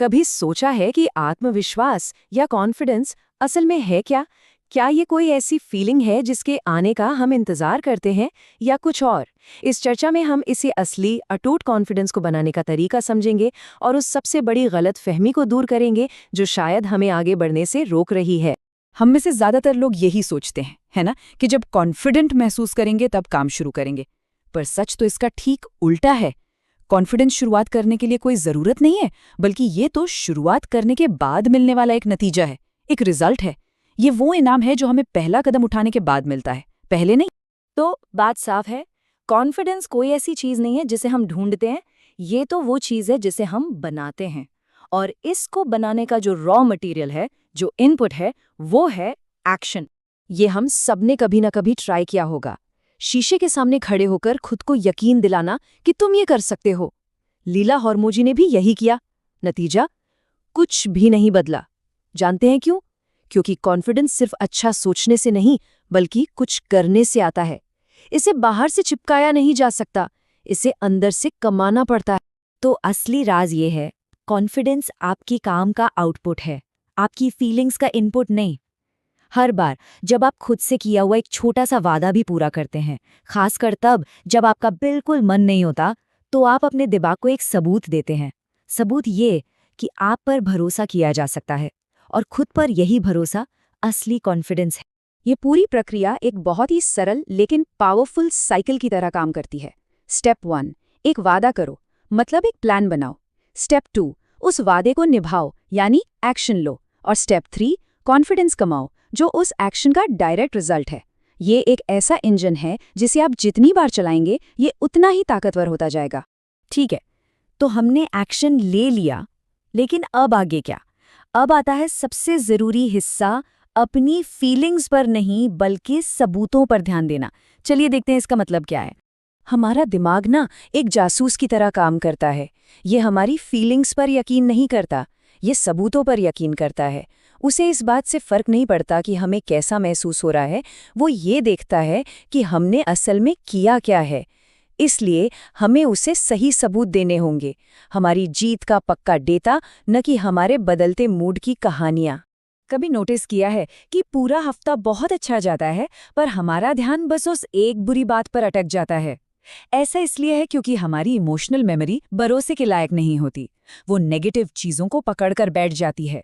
कभी सोचा है कि आत्मविश्वास या कॉन्फिडेंस असल में है क्या? क्या ये कोई ऐसी फीलिंग है जिसके आने का हम इंतजार करते हैं या कुछ और? इस चर्चा में हम इसे असली अटूट कॉन्फिडेंस को बनाने का तरीका समझेंगे और उस सबसे बड़ी गलत फहमी को दूर करेंगे जो शायद हमें आगे बढ़ने से रोक रही है। हम में से ज्यादातर लोग यही सोचते हैं, है ना, कि जब कॉन्फिडेंट महसूस करेंगे तब काम शुरू करेंगे। पर सच तो इसका ठीक उल्टा है। कॉन्फिडेंस शुरुआत करने के लिए कोई जरूरत नहीं है, बल्कि ये तो शुरुआत करने के बाद मिलने वाला एक नतीजा है, एक रिजल्ट है। ये वो इनाम है जो हमें पहला कदम उठाने के बाद मिलता है, पहले नहीं। तो बात साफ है, कॉन्फिडेंस कोई ऐसी चीज नहीं है जिसे हम ढूंढते हैं, ये तो वो चीज है जिसे हम बनाते हैं। और इसको बनाने का जो रॉ मटेरियल है, जो इनपुट है, वो है एक्शन। ये हम सबने कभी ना कभी ट्राई किया होगा। शीशे के सामने खड़े होकर खुद को यकीन दिलाना कि तुम ये कर सकते हो। लीला हॉर्मोजी ने भी यही किया। नतीजा? कुछ भी नहीं बदला। जानते हैं क्यों? क्योंकि कॉन्फिडेंस सिर्फ अच्छा सोचने से नहीं, बल्कि कुछ करने से आता है। इसे बाहर से चिपकाया नहीं जा सकता, इसे अंदर से कमाना पड़ता है। तो असली राज ये है, कॉन्फिडेंस आपकी काम का आउटपुट है, आपकी फीलिंग्स का इनपुट नहीं। हर बार जब आप खुद से किया हुआ एक छोटा सा वादा भी पूरा करते हैं, खासकर तब जब आपका बिल्कुल मन नहीं होता, तो आप अपने दिमाग को एक सबूत देते हैं। सबूत ये कि आप पर भरोसा किया जा सकता है, और खुद पर यही भरोसा असली कॉन्फिडेंस है। ये पूरी प्रक्रिया एक बहुत ही सरल लेकिन पावरफुल साइकिल की तरह काम करती है। स्टेप 1, एक वादा करो, मतलब एक प्लान बनाओ। स्टेप 2, उस वादे को निभाओ, यानी एक्शन लो। और स्टेप 3, कॉन्फिडेंस कमाओ, जो उस एक्शन का डायरेक्ट रिजल्ट है। ये एक ऐसा इंजन है जिसे आप जितनी बार चलाएंगे, ये उतना ही ताकतवर होता जाएगा। ठीक है, तो हमने एक्शन ले लिया, लेकिन अब आगे क्या? अब आता है सबसे जरूरी हिस्सा, अपनी फीलिंग्स पर नहीं बल्कि सबूतों पर ध्यान देना। चलिए देखते हैं इसका मतलब क्या है। हमारा दिमाग ना एक जासूस की तरह काम करता है। ये हमारी फीलिंग्स पर यकीन नहीं करता, ये सबूतों पर यकीन करता है। उसे इस बात से फर्क नहीं पड़ता कि हमें कैसा महसूस हो रहा है, वो ये देखता है कि हमने असल में किया क्या है। इसलिए हमें उसे सही सबूत देने होंगे, हमारी जीत का पक्का डेटा, न कि हमारे बदलते मूड की कहानियां। कभी नोटिस किया है कि पूरा हफ्ता बहुत अच्छा जाता है, पर हमारा ध्यान बस उस एक बुरी बात पर अटक जाता है। ऐसा इसलिए है क्योंकि हमारी इमोशनल मेमोरी भरोसे के लायक नहीं होती। वो नेगेटिव चीजों को पकड़कर बैठ जाती है।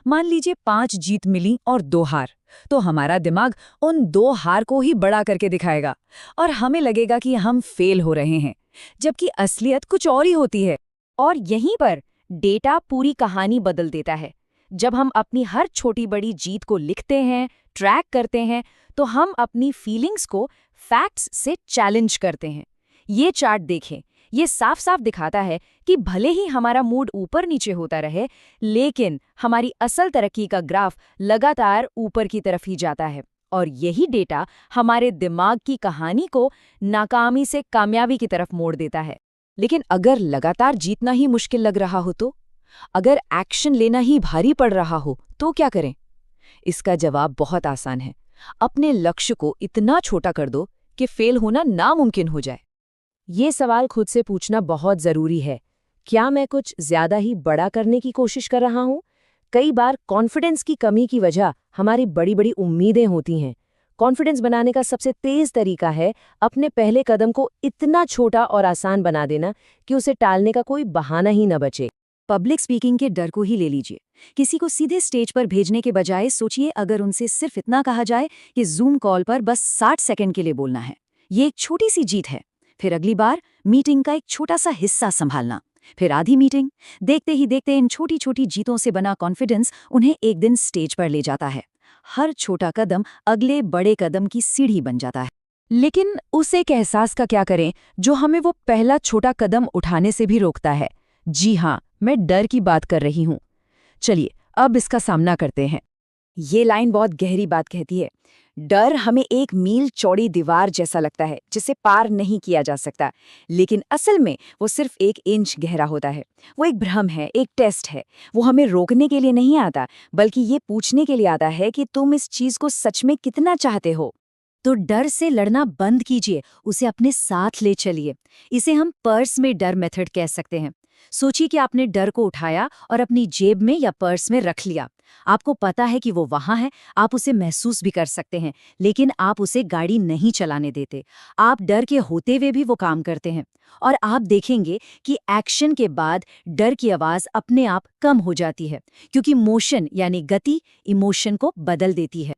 मान लीजिए 5 जीत मिली और 2 हार, तो हमारा दिमाग उन 2 हार को ही बड़ा करके दिखाएगा और हमें लगेगा कि हम फेल हो रहे हैं, जबकि असलियत कुछ और ही होती है। और यहीं पर डेटा पूरी कहानी बदल देता है। जब हम अपनी हर छोटी बड़ी जीत को लिखते हैं, ट्रैक करते हैं, तो हम अपनी फीलिंग्स को फैक्ट्स से चैलेंज करते हैं। ये चार्ट देखें, ये साफ साफ दिखाता है कि भले ही हमारा मूड ऊपर नीचे होता रहे, लेकिन हमारी असल तरक्की का ग्राफ लगातार ऊपर की तरफ ही जाता है। और यही डेटा हमारे दिमाग की कहानी को नाकामी से कामयाबी की तरफ मोड़ देता है। लेकिन अगर लगातार जीतना ही मुश्किल लग रहा हो तो? अगर एक्शन लेना ही भारी पड़ रहा हो तो क्या करें? इसका जवाब बहुत आसान है। अपने लक्ष्य को इतना छोटा कर दो कि फेल होना नामुमकिन हो जाए। ये सवाल खुद से पूछना बहुत जरूरी है। क्या मैं कुछ ज्यादा ही बड़ा करने की कोशिश कर रहा हूँ? कई बार कॉन्फिडेंस की कमी की वजह हमारी बड़ी बड़ी उम्मीदें होती हैं। कॉन्फिडेंस बनाने का सबसे तेज तरीका है अपने पहले कदम को इतना छोटा और आसान बना देना कि उसे टालने का कोई बहाना ही न बचे। पब्लिक स्पीकिंग के डर को ही ले लीजिए। किसी को सीधे स्टेज पर भेजने के बजाय सोचिए, अगर उनसे सिर्फ इतना कहा जाए कि जूम कॉल पर बस 60 सेकंड के लिए बोलना है। ये एक छोटी सी जीत है। फिर अगली बार मीटिंग का एक छोटा सा हिस्सा संभालना, फिर आधी मीटिंग। देखते ही देखते इन छोटी छोटी जीतों से बना कॉन्फिडेंस उन्हें एक दिन स्टेज पर ले जाता है। हर छोटा कदम अगले बड़े कदम की सीढ़ी बन जाता है। लेकिन उस एक एहसास का क्या करें जो हमें वो पहला छोटा कदम उठाने से भी रोकता है? जी हाँ, मैं डर की बात कर रही हूँ। चलिए अब इसका सामना करते हैं। ये लाइन बहुत गहरी बात कहती है। डर हमें एक मील चौड़ी दीवार जैसा लगता है जिसे पार नहीं किया जा सकता, लेकिन असल में वो सिर्फ 1 इंच गहरा होता है। वो एक भ्रम है, एक टेस्ट है। वो हमें रोकने के लिए नहीं आता, बल्कि ये पूछने के लिए आता है कि तुम इस चीज को सच में कितना चाहते हो। तो डर से लड़ना बंद कीजिए, उसे अपने साथ ले चलिए। इसे हम पर्स में डर मेथड कह सकते हैं। सोचिए कि आपने डर को उठाया और अपनी जेब में या पर्स में रख लिया। आपको पता है कि वो वहां है, आप उसे महसूस भी कर सकते हैं, लेकिन आप उसे गाड़ी नहीं चलाने देते। आप डर के होते हुए भी वो काम करते हैं। और आप देखेंगे कि एक्शन के बाद डर की आवाज अपने आप कम हो जाती है, क्योंकि मोशन यानी गति इमोशन को बदल देती है।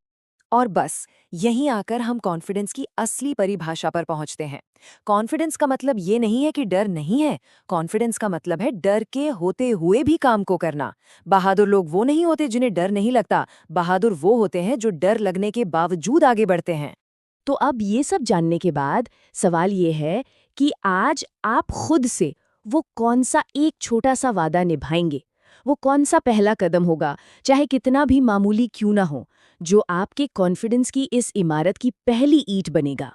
और बस यहीं आकर हम कॉन्फिडेंस की असली परिभाषा पर पहुंचते हैं। कॉन्फिडेंस का मतलब ये नहीं है कि डर नहीं है। कॉन्फिडेंस का मतलब है डर के होते हुए भी काम को करना। बहादुर लोग वो नहीं होते जिन्हें डर नहीं लगता। बहादुर वो होते हैं जो डर लगने के बावजूद आगे बढ़ते हैं। तो अब ये सब जानने के बाद सवाल ये है कि आज आप खुद से वो कौन सा एक छोटा सा वादा निभाएंगे, वो कौन सा पहला कदम होगा, चाहे कितना भी मामूली क्यों ना हो, जो आपके कॉन्फिडेंस की इस इमारत की पहली ईंट बनेगा।